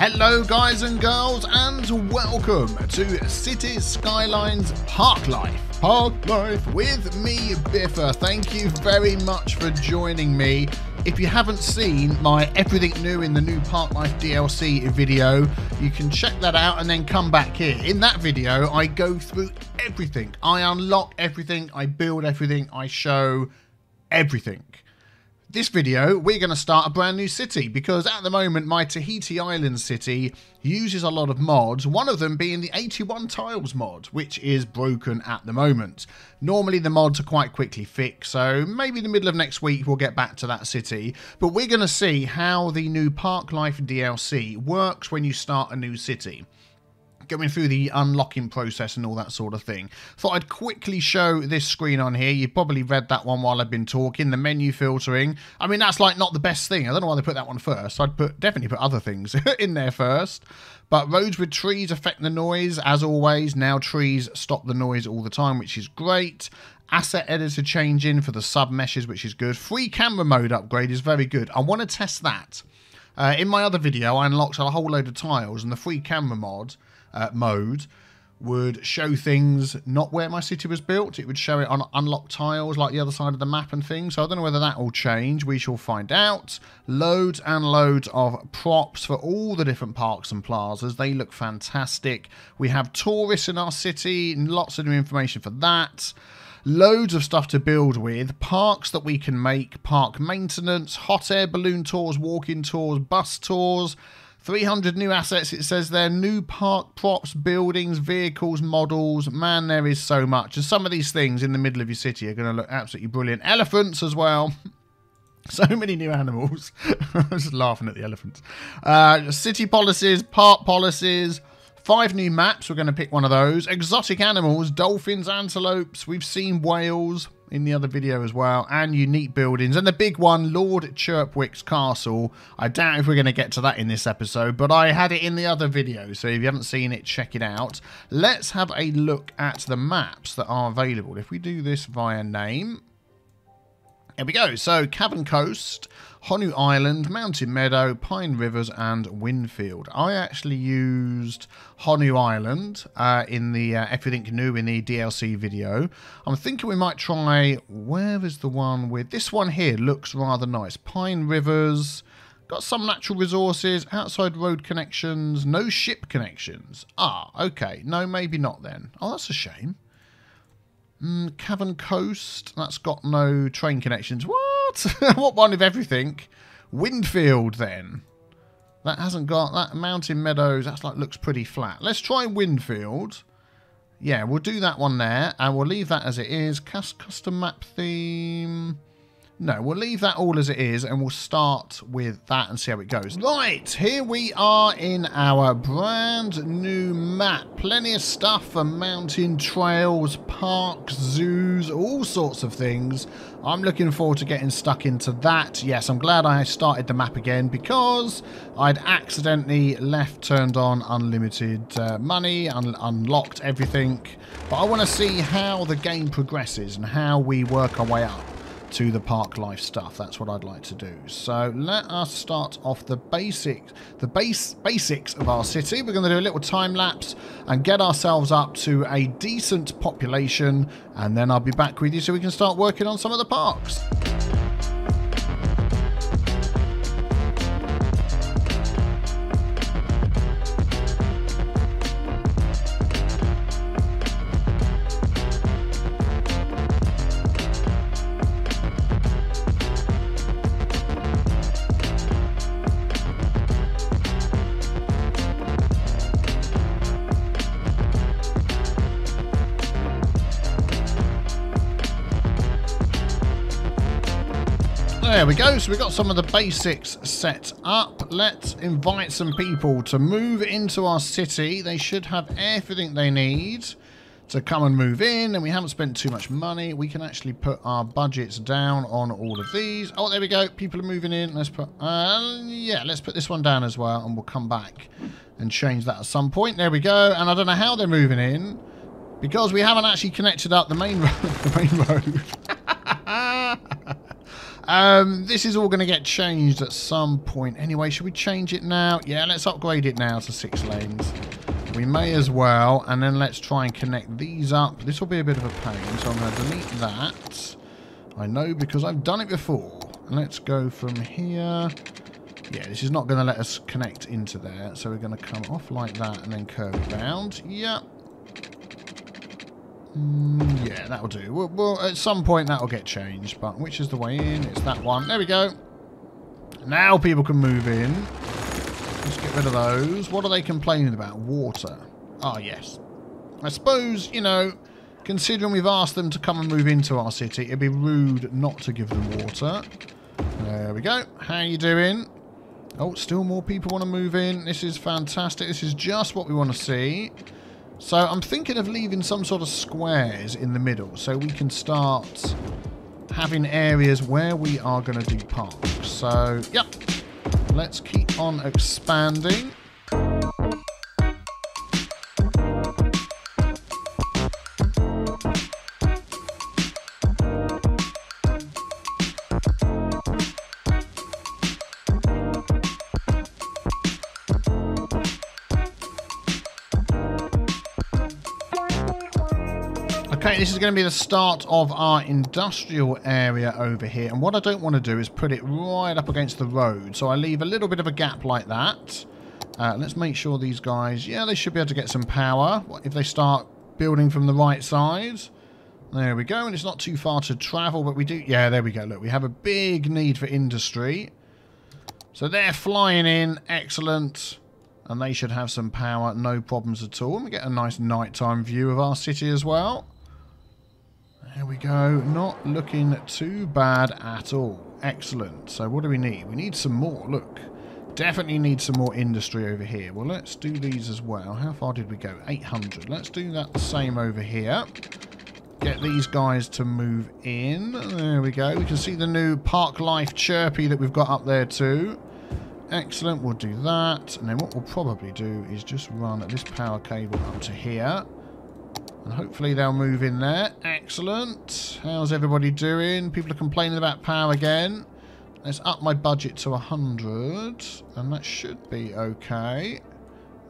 Hello guys and girls and welcome to Cities Skylines Parklife. Parklife with me, Biffa. Thank you very much for joining me. If you haven't seen my Everything New in the New Parklife DLC video, you can check that out and then come back here. In that video, I go through everything. I unlock everything, I build everything, I show everything. This video, we're going to start a brand new city because at the moment my Tahiti Island city uses a lot of mods, one of them being the 81 tiles mod, which is broken at the moment. Normally the mods are quite quickly fixed, so maybe in the middle of next week we'll get back to that city. But we're going to see how the new Parklife DLC works when you start a new city. Going through the unlocking process and all that sort of thing. Thought I'd quickly show this screen on here. You've probably read that one while I've been talking. The menu filtering. I mean, that's like not the best thing. I don't know why they put that one first. I'd definitely put other things in there first. But roads with trees affect the noise. As always, now trees stop the noise all the time, which is great. Asset editor changing for the sub meshes, which is good. Free camera mode upgrade is very good. I want to test that. In my other video, I unlocked a whole load of tiles, and the free camera mode would show things not where my city was built. It would show it on unlocked tiles like the other side of the map and things. So I don't know whether that will change. We shall find out. Loads and loads of props for all the different parks and plazas. They look fantastic. We have tourists in our city. Lots of new information for that. Loads of stuff to build with. Parks that we can make. Park maintenance. Hot air balloon tours. Walking tours. Bus tours. 300 new assets, it says there. New park props, buildings, vehicles, models. Man, there is so much. And some of these things in the middle of your city are going to look absolutely brilliant. Elephants as well. So many new animals. I'm just laughing at the elephants. City policies, park policies. 5 new maps. We're going to pick one of those. Exotic animals, dolphins, antelopes. We've seen whales in the other video as well, and unique buildings, and the big one, Lord Chirpwick's castle. I doubt if we're going to get to that in this episode, but I had it in the other video, so if you haven't seen it, check it out. Let's have a look at the maps that are available. If we do this via name, here we go. So Cavern Coast, Honu Island, Mountain Meadow, Pine Rivers, and Winfield. I actually used Honu Island in the Everything New in the DLC video. I'm thinking we might try, where is the one with, this one here looks rather nice. Pine Rivers, got some natural resources, outside road connections, no ship connections. Ah, okay. No, maybe not then. Oh, that's a shame. Cavern Coast, that's got no train connections. What? What one of everything? Winfield then. That hasn't got that. Mountain Meadows, that's like looks pretty flat. Let's try Winfield. Yeah, we'll do that one there and we'll leave that as it is. Custom map theme. No, we'll leave that all as it is and we'll start with that and see how it goes. Right, here we are in our brand new map. Plenty of stuff for mountain trails, parks, zoos, all sorts of things. I'm looking forward to getting stuck into that. Yes, I'm glad I started the map again because I'd accidentally turned on unlimited money, unlocked everything. But I want to see how the game progresses and how we work our way up to the Parklife stuff. That's what I'd like to do. So let us start off the basics of our city. We're going to do a little time lapse and get ourselves up to a decent population, and then I'll be back with you so we can start working on some of the parks. There we go, so we've got some of the basics set up. Let's invite some people to move into our city. They should have everything they need to come and move in, and we haven't spent too much money. We can actually put our budgets down on all of these. Oh, there we go, people are moving in. Let's put, yeah, let's put this one down as well, and we'll come back and change that at some point. There we go, and I don't know how they're moving in because we haven't actually connected up the main road. This is all going to get changed at some point. Anyway, should we change it now? Yeah, let's upgrade it now to 6 lanes. We may as well. And then let's try and connect these up. This will be a bit of a pain, so I'm going to delete that. I know because I've done it before. Let's go from here. Yeah, this is not going to let us connect into there. So we're going to come off like that and then curve it round. Yep. Yeah, that'll do. Well, at some point that'll get changed. But which is the way in? It's that one. There we go. Now people can move in. Let's get rid of those. What are they complaining about? Water. Ah, yes. I suppose, you know, considering we've asked them to come and move into our city, it'd be rude not to give them water. There we go. How you doing? Oh, still more people want to move in. This is fantastic. This is just what we want to see. So I'm thinking of leaving some sort of squares in the middle so we can start having areas where we are going to do parks. So, yep. Let's keep on expanding. Okay, this is going to be the start of our industrial area over here. And what I don't want to do is put it right up against the road. So I leave a little bit of a gap like that. Let's make sure these guys, yeah, they should be able to get some power if they start building from the right side. There we go. And it's not too far to travel, but we do, yeah, there we go. Look, we have a big need for industry. So they're flying in. Excellent. And they should have some power. No problems at all. And we get a nice nighttime view of our city as well. There we go. Not looking too bad at all. Excellent. So what do we need? We need some more. Look. Definitely need some more industry over here. Well, let's do these as well. How far did we go? 800. Let's do that the same over here. Get these guys to move in. There we go. We can see the new Parklife Chirpy that we've got up there too. Excellent. We'll do that. And then what we'll probably do is just run this power cable up to here. And hopefully they'll move in there. Excellent. How's everybody doing? People are complaining about power again. Let's up my budget to 100. And that should be okay.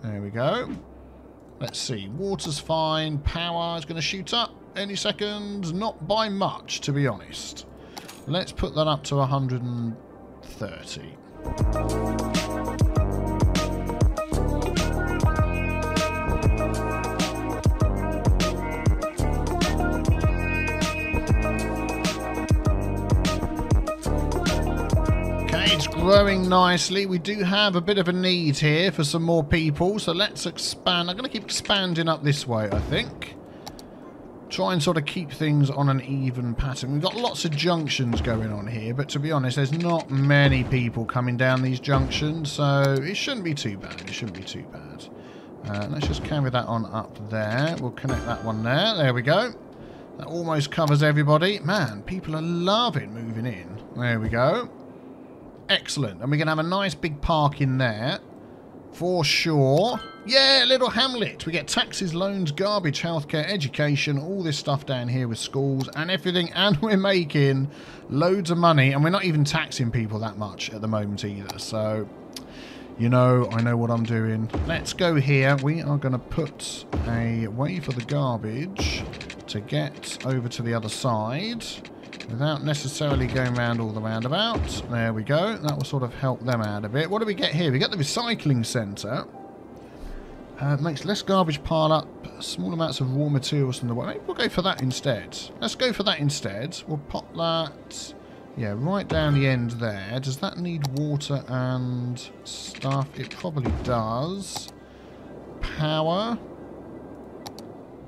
There we go. Let's see. Water's fine. Power is going to shoot up any second. Not by much, to be honest. Let's put that up to 130. It's growing nicely. We do have a bit of a need here for some more people, so let's expand. I'm going to keep expanding up this way, I think. Try and sort of keep things on an even pattern. We've got lots of junctions going on here, but to be honest, there's not many people coming down these junctions, so it shouldn't be too bad. It shouldn't be too bad. Let's just carry that on up there. We'll connect that one there. There we go. That almost covers everybody. Man, people are loving moving in. There we go. Excellent. And we're going to have a nice big park in there. For sure. Yeah, little hamlet. We get taxes, loans, garbage, healthcare, education, all this stuff down here with schools and everything. And we're making loads of money. And we're not even taxing people that much at the moment either. So, you know, I know what I'm doing. Let's go here. We are going to put a way for the garbage to get over to the other side. Without necessarily going around all the roundabouts. There we go. That will sort of help them out a bit. What do we get here? We get the recycling centre. Makes less garbage pile up. Small amounts of raw materials from the way. Maybe we'll go for that instead. Let's go for that instead. We'll pop that. Yeah, right down the end there. Does that need water and stuff? It probably does. Power.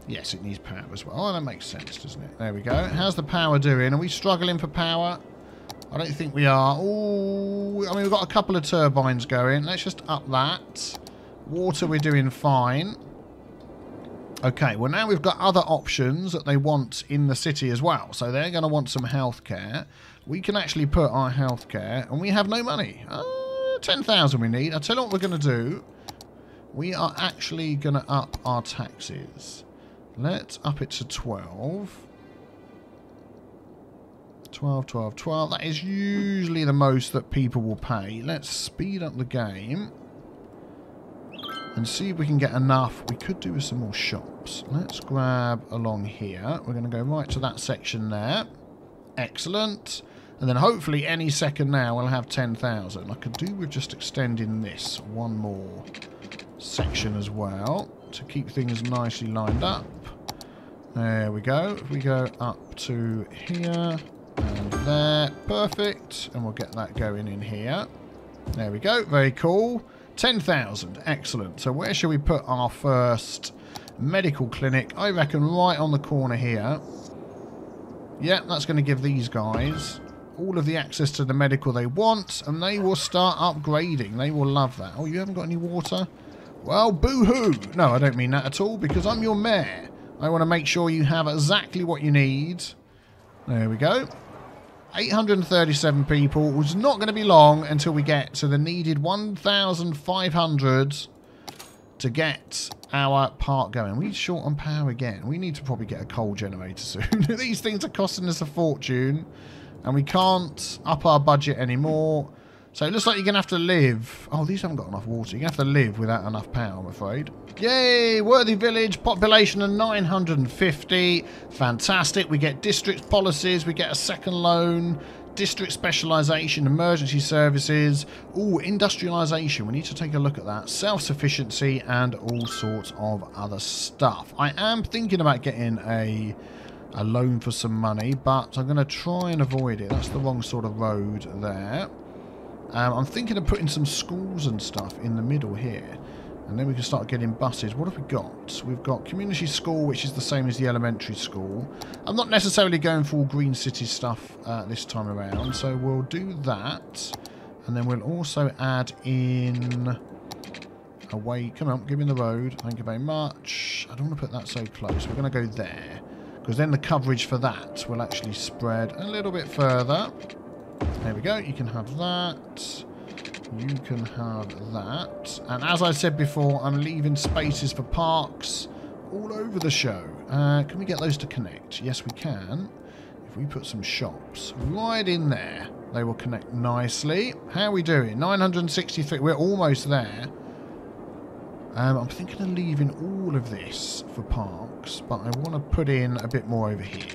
Yes, it needs power as well. Oh, that makes sense, doesn't it? There we go. How's the power doing? Are we struggling for power? I don't think we are. Oh, I mean, we've got a couple of turbines going. Let's just up that. Water, we're doing fine. Okay, well, now we've got other options that they want in the city as well. So they're going to want some healthcare. We can actually put our healthcare, and we have no money. 10,000 we need. I'll tell you what we're going to do. We are actually going to up our taxes. Let's up it to 12. 12, 12, 12. That is usually the most that people will pay. Let's speed up the game and see if we can get enough. We could do with some more shops. Let's grab along here. We're going to go right to that section there. Excellent. And then hopefully any second now we'll have 10,000. I could do with just extending this one more section as well to keep things nicely lined up. There we go. If we go up to here and there, perfect. And we'll get that going in here. There we go. Very cool. 10,000. Excellent. So where shall we put our first medical clinic? I reckon right on the corner here. Yeah, that's going to give these guys all of the access to the medical they want, and they will start upgrading. They will love that. Oh, you haven't got any water? Well, boo-hoo. No, I don't mean that at all, because I'm your mayor. I want to make sure you have exactly what you need. There we go. 837 people. It was not going to be long until we get to the needed 1,500 to get our park going. We're short on power again. We need to probably get a coal generator soon. These things are costing us a fortune, and we can't up our budget anymore. So it looks like you're going to have to live. Oh, these haven't got enough water. You're going to have to live without enough power, I'm afraid. Yay! Worthy village. Population of 950. Fantastic. We get district policies. We get a second loan. District specialisation. Emergency services. Ooh, industrialisation. We need to take a look at that. Self-sufficiency and all sorts of other stuff. I am thinking about getting a loan for some money, but I'm going to try and avoid it. That's the wrong sort of road there. I'm thinking of putting some schools and stuff in the middle here. And then we can start getting buses. What have we got? We've got community school, which is the same as the elementary school. I'm not necessarily going for all Green City stuff this time around. So we'll do that. And then we'll also add in a way. Come on, give me the road. Thank you very much. I don't want to put that so close. We're going to go there, because then the coverage for that will actually spread a little bit further. There we go. You can have that. You can have that. And as I said before, I'm leaving spaces for parks all over the show. Can we get those to connect? Yes, we can. If we put some shops right in there, they will connect nicely. How are we doing? 963. We're almost there. I'm thinking of leaving all of this for parks, but I want to put in a bit more over here.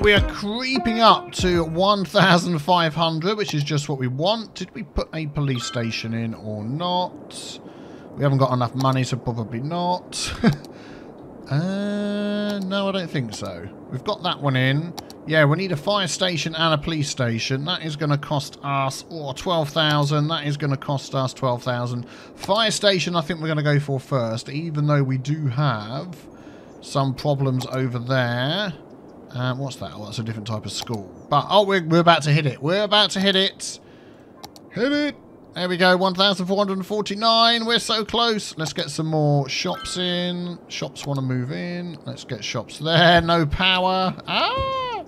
We are creeping up to 1,500, which is just what we want. Did we put a police station in or not? We haven't got enough money, so probably not. No, I don't think so. We've got that one in. Yeah, we need a fire station and a police station. That is going to cost us 12,000. That is going to cost us 12,000. Fire station, I think we're going to go for first, even though we do have some problems over there. What's that? Oh, that's a different type of school. But, oh, we're about to hit it. We're about to hit it. Hit it. There we go. 1,449. We're so close. Let's get some more shops in. Shops want to move in. Let's get shops there. No power. Ah!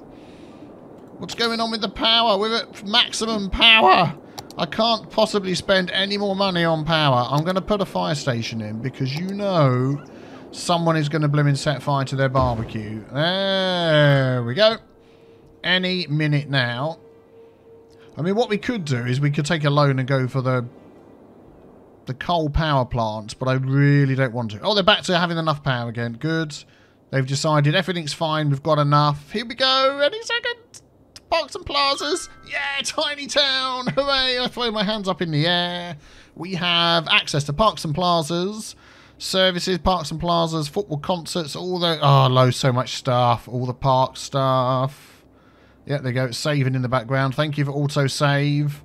What's going on with the power? We're at maximum power. I can't possibly spend any more money on power. I'm going to put a fire station in because you know someone is going to blooming set fire to their barbecue. There we go. Any minute now. I mean, what we could do is we could take a loan and go for the coal power plants, but I really don't want to. Oh, they're back to having enough power again. Good. They've decided everything's fine. We've got enough. Here we go. Any second. Parks and plazas. Yeah, tiny town. Hooray. I throw my hands up in the air. We have access to parks and plazas. Services, parks and plazas, football concerts, all the... Oh, so much stuff. All the park stuff. Yeah, there you go. Saving in the background. Thank you for auto-save.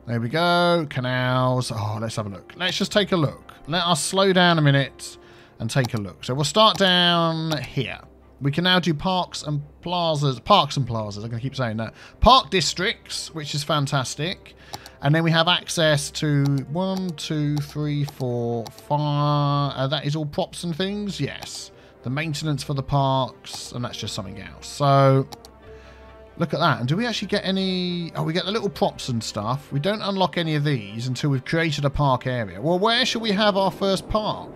There we go. Canals. Oh, let's have a look. Let's just take a look. Let us slow down a minute and take a look. So we'll start down here. We can now do parks and plazas. Parks and plazas. I'm going to keep saying that. Park districts, which is fantastic. And then we have access to 1, 2, 3, 4, 5. That is all props and things. Yes. The maintenance for the parks. And that's just something else. So, look at that. And do we actually get any... Oh, we get the little props and stuff. We don't unlock any of these until we've created a park area. Well, where should we have our first park?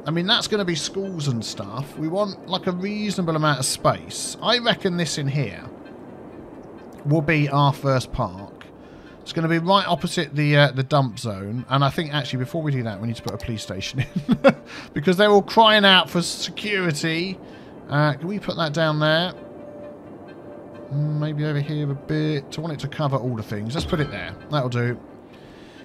I mean, that's going to be schools and stuff. We want, like, a reasonable amount of space. I reckon this in here will be our first park. It's going to be right opposite the dump zone. And I think, actually, before we do that, we need to put a police station in. Because they're all crying out for security. Can we put that down there? Maybe over here a bit. I want it to cover all the things. Let's put it there. That'll do.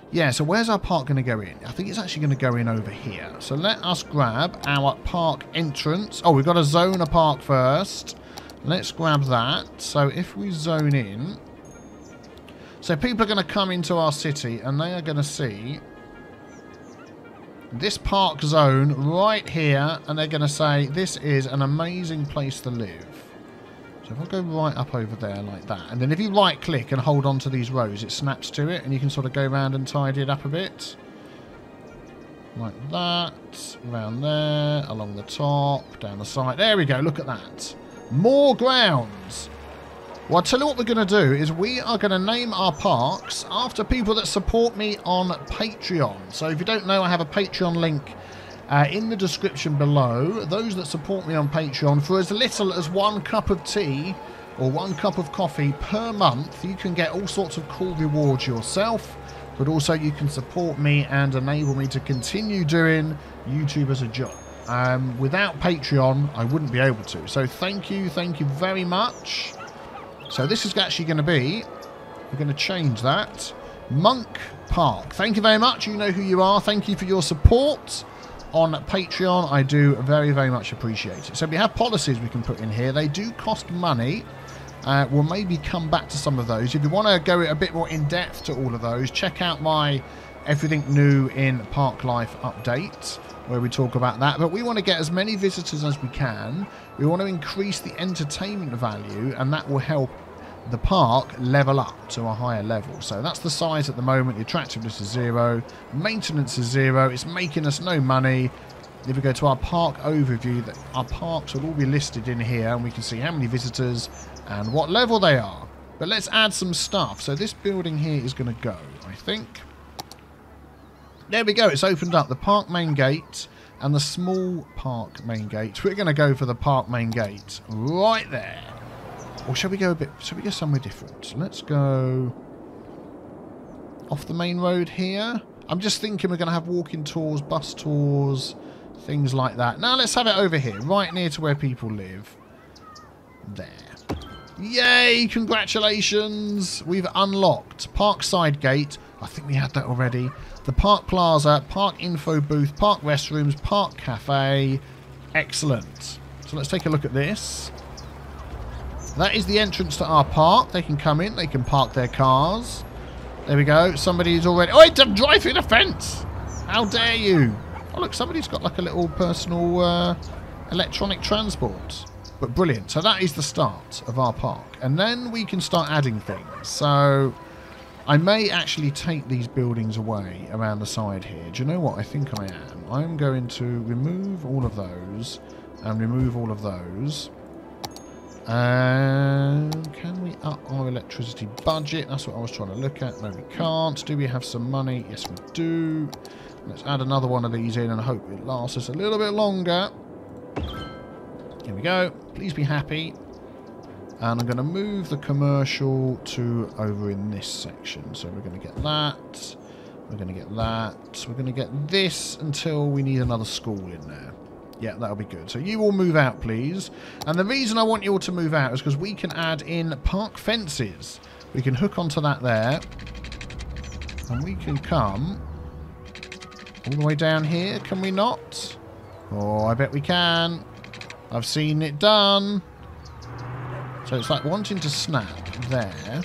Yeah, so where's our park going to go in? I think it's actually going to go in over here. So let us grab our park entrance. Oh, we've got to zone a park first. Let's grab that. So if we zone in... So people are going to come into our city and they are going to see this park zone right here. And they're going to say, this is an amazing place to live. So if I go right up over there like that, and then if you right click and hold on to these rows, it snaps to it and you can sort of go around and tidy it up a bit. Like that, around there, along the top, down the side. There we go, look at that. More grounds. Well, I'll tell you what we're going to do is we are going to name our parks after people that support me on Patreon. So if you don't know, I have a Patreon link in the description below. Those that support me on Patreon for as little as 1 cup of tea or 1 cup of coffee per month, you can get all sorts of cool rewards yourself, but also you can support me and enable me to continue doing YouTube as a job. Without Patreon, I wouldn't be able to. So thank you very much. So this is actually going to be, we're going to change that, Monk Park. Thank you very much. You know who you are. Thank you for your support on Patreon. I do very much appreciate it. So we have policies we can put in here. They do cost money. We'll maybe come back to some of those. If you want to go a bit more in depth to all of those, check out my Everything New in Parklife update where we talk about that. But we want to get as many visitors as we can. We want to increase the entertainment value, and that will help the park level up to a higher level. So that's the size at the moment. The attractiveness is 0. Maintenance is 0. It's making us no money. If we go to our park overview, that our parks will all be listed in here, and we can see how many visitors and what level they are. But let's add some stuff. So this building here is going to go, I think. There we go. It's opened up. The park main gate and the small park main gate. We're going to go for the park main gate right there. Or shall we go a bit... Shall we go somewhere different? Let's go off the main road here. I'm just thinking we're going to have walking tours, bus tours, things like that. Now let's have it over here, right near to where people live. There. Yay! Congratulations! We've unlocked Parkside Gate. I think we had that already. The Park Plaza, Park Info Booth, Park Restrooms, Park Cafe. Excellent. So let's take a look at this. That is the entrance to our park. They can come in. They can park their cars. There we go. Somebody's already... Oh, it's a drive through the fence! How dare you? Oh, look, somebody's got like a little personal electronic transport. But brilliant. So that is the start of our park. And then we can start adding things. So I may actually take these buildings away around the side here. Do you know what? I think I am. I'm going to remove all of those and remove all of those. Can we up our electricity budget? That's what I was trying to look at. No, we can't. Do we have some money? Yes, we do. Let's add another one of these in and hope it lasts us a little bit longer. Here we go. Please be happy. And I'm going to move the commercial to over in this section. So we're going to get that. We're going to get that. We're going to get this until we need another school in there. Yeah, that'll be good. So you all move out, please. And the reason I want you all to move out is because we can add in park fences. We can hook onto that there. And we can come all the way down here. Can we not? Oh, I bet we can. I've seen it done. So it's like wanting to snap there.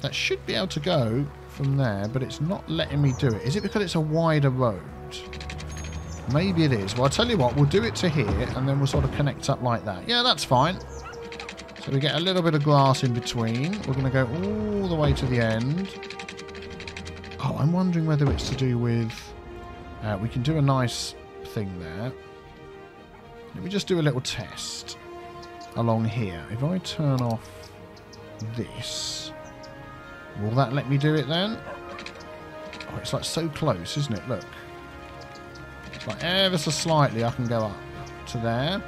That should be able to go from there, but it's not letting me do it. Is it because it's a wider road? Maybe it is. Well, I'll tell you what. We'll do it to here, and then we'll sort of connect up like that. Yeah, that's fine. So we get a little bit of grass in between. We're going to go all the way to the end. Oh, I'm wondering whether it's to do with... we can do a nice thing there. Let me just do a little test along here. If I turn off this, will that let me do it then? Oh, it's like so close, isn't it? Look. It's like ever so slightly I can go up to there.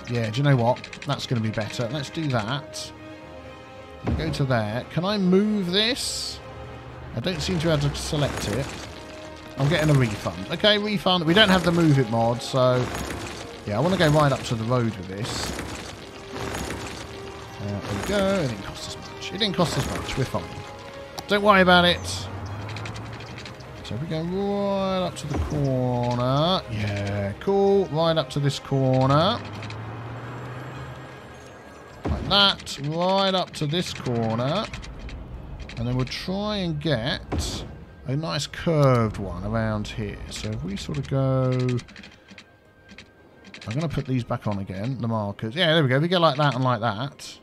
Yeah, do you know what? That's going to be better. Let's do that. And go to there. Can I move this? I don't seem to be able to select it. I'm getting a refund. Okay, refund. We don't have the move it mod, so... Yeah, I want to go right up to the road with this. There we go. It didn't cost us much. It didn't cost us much. We're fine. Don't worry about it. So if we go right up to the corner. Yeah, cool. Right up to this corner. Like that. Right up to this corner. And then we'll try and get a nice curved one around here. So if we sort of go... I'm going to put these back on again, the markers. Yeah, there we go. If we go like that and like that,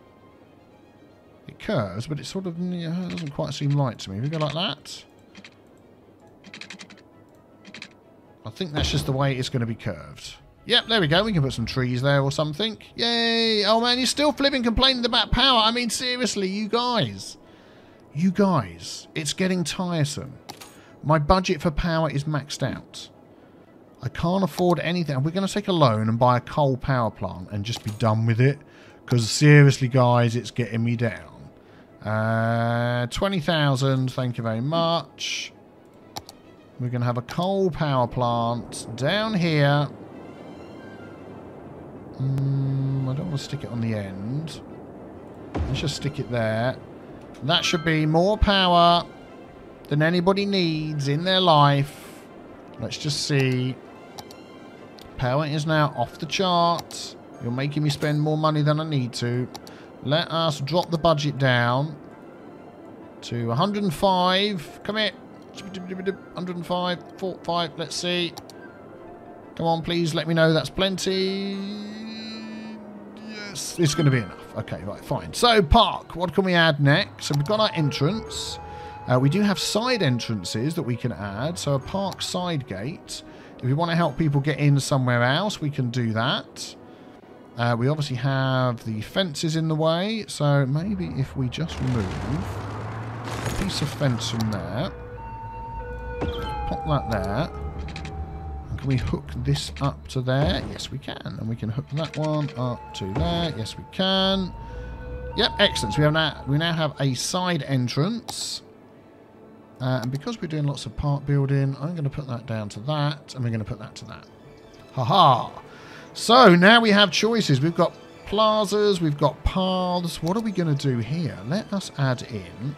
it curves, but it sort of doesn't quite seem right to me. If we go like that, I think that's just the way it's going to be curved. Yep, there we go. We can put some trees there or something. Yay! Oh, man, you're still flipping complaining about power. I mean, seriously, you guys. You guys, it's getting tiresome. My budget for power is maxed out. I can't afford anything. We're going to take a loan and buy a coal power plant and just be done with it. Because seriously, guys, it's getting me down. 20,000, thank you very much. We're going to have a coal power plant down here. I don't want to stick it on the end. Let's just stick it there. That should be more power than anybody needs in their life. Let's just see. Power is now off the chart. You're making me spend more money than I need to. Let us drop the budget down to 105. Come here. 105, 45. Let's see. Come on, please. Let me know that's plenty. Yes, it's going to be enough. Okay, right, fine. So, park. What can we add next? So, we've got our entrance. We do have side entrances that we can add. So, a park side gate. If we want to help people get in somewhere else, we can do that. We obviously have the fences in the way. So, maybe if we just remove a piece of fence from there. Pop that there. And can we hook this up to there? Yes, we can. And we can hook that one up to there. Yes, we can. Yep, excellent. So we now have a side entrance. And because we're doing lots of park building, I'm going to put that down to that. And we're going to put that to that. Ha-ha. So now we have choices. We've got plazas. We've got paths. What are we going to do here? Let us add in...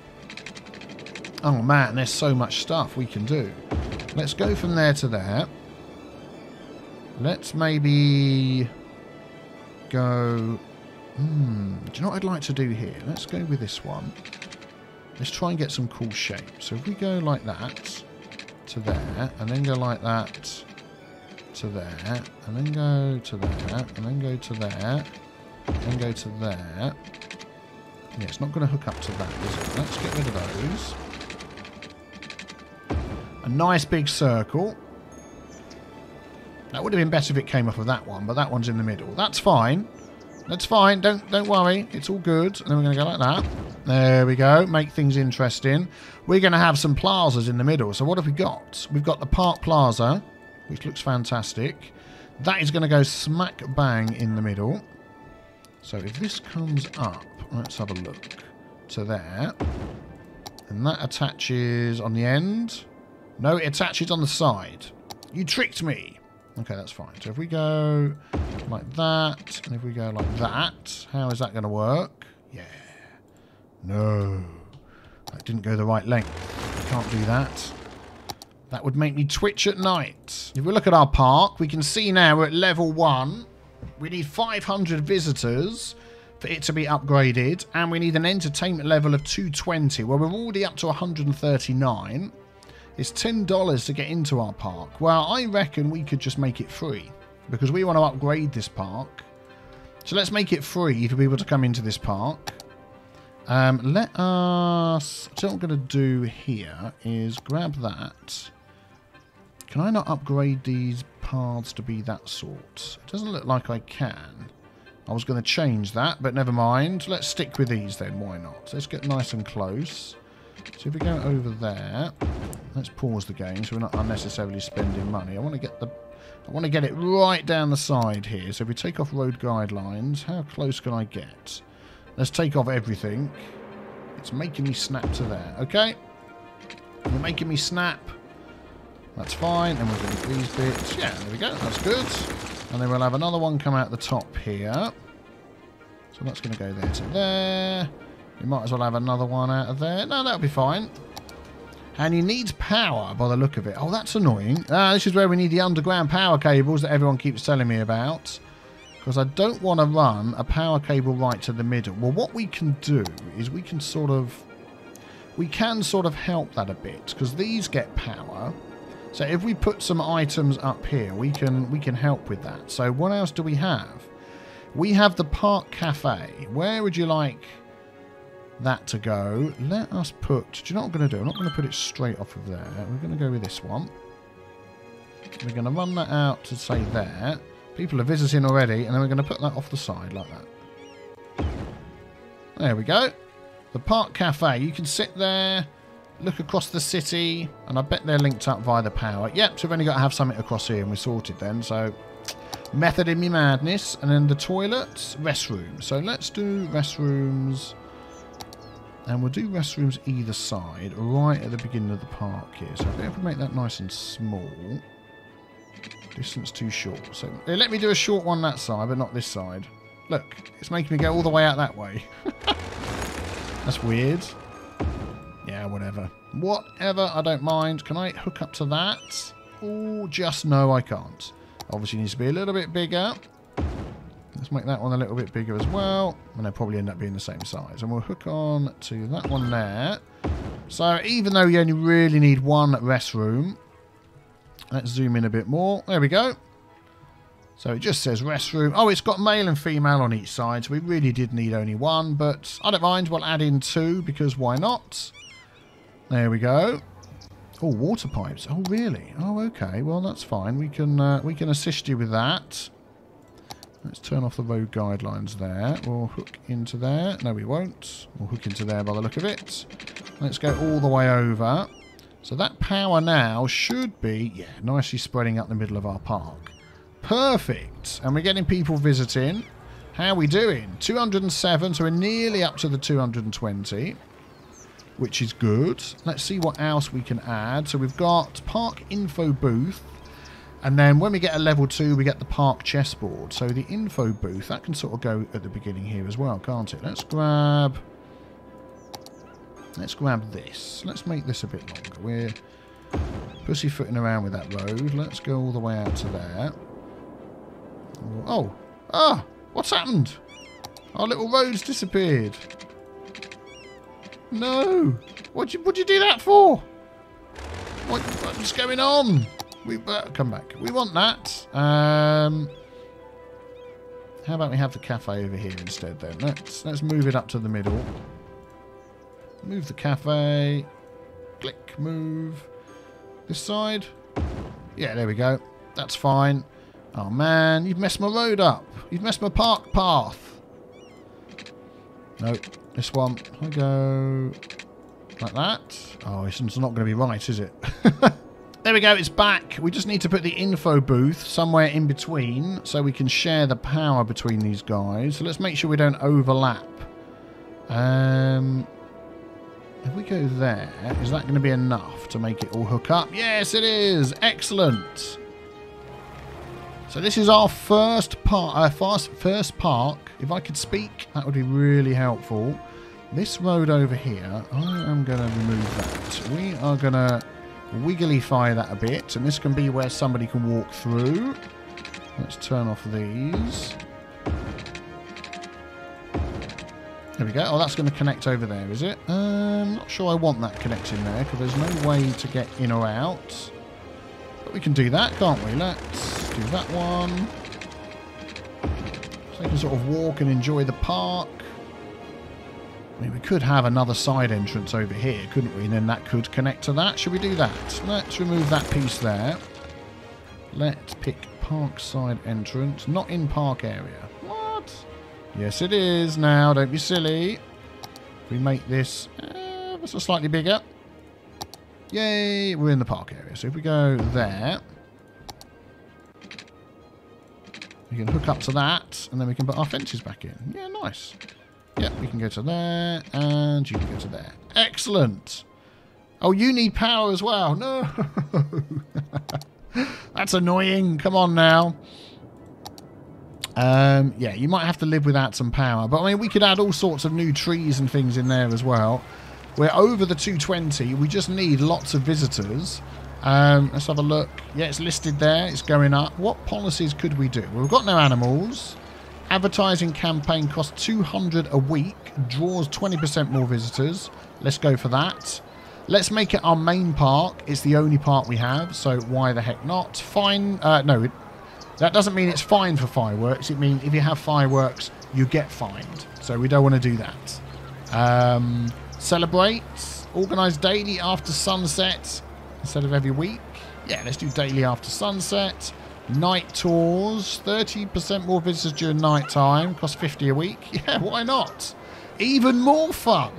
Oh, man, there's so much stuff we can do. Let's go from there to there. Let's maybe go... do you know what I'd like to do here? Let's go with this one. Let's try and get some cool shapes. So if we go like that to there, and then go like that to there, and then go to there, and then go to there, and then go to there. Yeah, it's not going to hook up to that, is it? Let's get rid of those. A nice big circle. That would have been better if it came off of that one, but that one's in the middle. That's fine. That's fine. Don't worry. It's all good. And then we're going to go like that. There we go. Make things interesting. We're going to have some plazas in the middle. So what have we got? We've got the Park Plaza, which looks fantastic. That is going to go smack bang in the middle. So if this comes up, let's have a look to there. And that attaches on the end. No, it attaches on the side. You tricked me. Okay, that's fine. So if we go like that, and if we go like that, how is that going to work? Yeah. No. That didn't go the right length. I can't do that. That would make me twitch at night. If we look at our park, we can see now we're at level 1. We need 500 visitors for it to be upgraded, and we need an entertainment level of 220. Well, we're already up to 139. It's $10 to get into our park. Well, I reckon we could just make it free because we want to upgrade this park. So let's make it free for people to come into this park. Let us... So what I'm going to do here is grab that. Can I not upgrade these paths to be that sort? It doesn't look like I can. I was going to change that, but never mind. Let's stick with these then. Why not? So let's get nice and close. So if we go over there, let's pause the game so we're not unnecessarily spending money. I want to get it right down the side here. So if we take off road guidelines, how close can I get? Let's take off everything. It's making me snap to there. Okay. You're making me snap. That's fine. And we're going to do these bits. Yeah, there we go. That's good. And then we'll have another one come out the top here. So that's going to go there to there. We might as well have another one out of there. No, that'll be fine. And he needs power by the look of it. Oh, that's annoying. This is where we need the underground power cables that everyone keeps telling me about. Because I don't want to run a power cable right to the middle. Well, what we can do is we can sort of help that a bit. Because these get power. So if we put some items up here, we can help with that. So what else do we have? We have the Park Cafe. Where would you like that to go? Let us put... Do you know what I'm going to do? I'm not going to put it straight off of there. We're going to go with this one. We're going to run that out to say there. People are visiting already, and then we're going to put that off the side like that. There we go. The Park Cafe. You can sit there, look across the city, and I bet they're linked up via the power. Yep, so we've only got to have something across here, and we're sorted then. So, method in me madness. And then the toilets, restrooms. So let's do restrooms. And we'll do restrooms either side, right at the beginning of the park here. So if we make that nice and small... Distance too short. So let me do a short one that side, but not this side. Look, it's making me go all the way out that way. That's weird. Yeah, whatever. Whatever, I don't mind. Can I hook up to that? Oh, just no, I can't. Obviously needs to be a little bit bigger. Let's make that one a little bit bigger as well. And they'll probably end up being the same size. And we'll hook on to that one there. So even though you only really need one restroom... Let's zoom in a bit more. There we go. So it just says restroom. Oh, it's got male and female on each side. So we really did need only one. But I don't mind. We'll add in two because why not? There we go. Oh, water pipes. Oh, really? Oh, okay. Well, that's fine. We can assist you with that. Let's turn off the road guidelines there. We'll hook into there. No, we won't. We'll hook into there by the look of it. Let's go all the way over. So that power now should be, yeah, nicely spreading up the middle of our park. Perfect. And we're getting people visiting. How are we doing? 207, so we're nearly up to the 220, which is good. Let's see what else we can add. So we've got park info booth. And then when we get a level 2, we get the park chessboard. So the info booth, that can sort of go at the beginning here as well, can't it? Let's grab this. Let's make this a bit longer. We're pussyfooting around with that road. Let's go all the way out to there. Oh! Ah! What's happened? Our little road's disappeared. No! What'd you do that for? What's going on? Come back. We want that. How about we have the cafe over here instead then? Let's move it up to the middle. Move the cafe. Click, move. This side. Yeah, there we go. That's fine. Oh man, you've messed my road up. You've messed my park path. Nope. This one. I go like that. Oh, it's not going to be right, is it? There we go, it's back. We just need to put the info booth somewhere in between so we can share the power between these guys. So let's make sure we don't overlap. If we go there, is that going to be enough to make it all hook up? Yes, it is. Excellent. So this is our first park. First park. If I could speak, that would be really helpful. This road over here, I am going to remove that. We are going to wigglyfy that a bit, and this can be where somebody can walk through. Let's turn off these. There we go. Oh, that's going to connect over there, is it? Not sure I want that connecting there because there's no way to get in or out. But we can do that, can't we? Let's do that one. So you can sort of walk and enjoy the park. I mean, we could have another side entrance over here, couldn't we? And then that could connect to that. Should we do that? Let's remove that piece there. Let's pick park side entrance. Not in park area. What? Yes, it is now. Don't be silly. If we make this just slightly bigger. Yay, we're in the park area. So if we go there, we can hook up to that, and then we can put our fences back in. Yeah, nice. Yep, we can go to there, and you can go to there. Excellent. Oh, you need power as well. No. That's annoying. Come on now. Yeah, you might have to live without some power. But, I mean, we could add all sorts of new trees and things in there as well. We're over the 220. We just need lots of visitors. Let's have a look. Yeah, it's listed there. It's going up. What policies could we do? Well, we've got no animals. Advertising campaign costs 200 a week. Draws 20% more visitors. Let's go for that. Let's make it our main park. It's the only park we have, so why the heck not? Fine. No, that doesn't mean it's fine for fireworks. It means if you have fireworks, you get fined. So we don't want to do that. Celebrate. Organise daily after sunset instead of every week. Yeah, let's do daily after sunset. Night tours. 30% more visitors during night time. Cost 50 a week. Yeah, why not? Even more fun.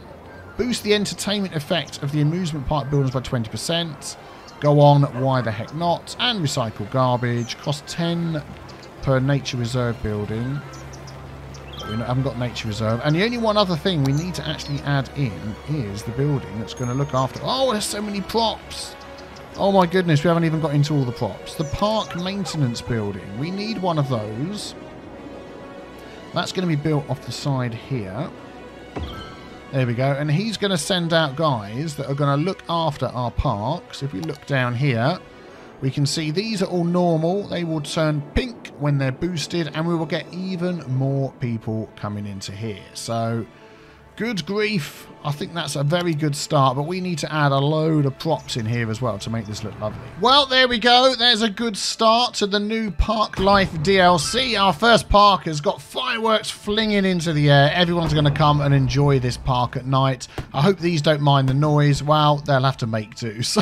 Boost the entertainment effect of the amusement park buildings by 20%. Go on, why the heck not? And recycle garbage. Cost 10 per nature reserve building. We haven't got nature reserve. And the only one other thing we need to actually add in is the building that's going to look after... Oh, there's so many props. Oh my goodness, we haven't even got into all the props. The park maintenance building. We need one of those. That's going to be built off the side here. There we go. And he's going to send out guys that are going to look after our parks. If we look down here, we can see these are all normal. They will turn pink when they're boosted, and we will get even more people coming into here. So, good grief. I think that's a very good start, but we need to add a load of props in here as well to make this look lovely. Well, there we go. There's a good start to the new Parklife DLC. Our first park has got fireworks flinging into the air. Everyone's going to come and enjoy this park at night. I hope these don't mind the noise. Well, they'll have to make do. So,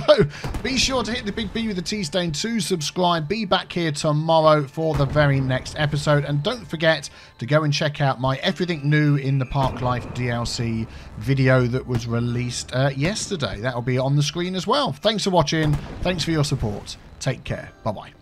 be sure to hit the big B with the T stain to subscribe. Be back here tomorrow for the very next episode. And don't forget to go and check out my Everything New in the Parklife DLC video that was released yesterday. That'll be on the screen as well. Thanks for watching. Thanks for your support. Take care. Bye-bye.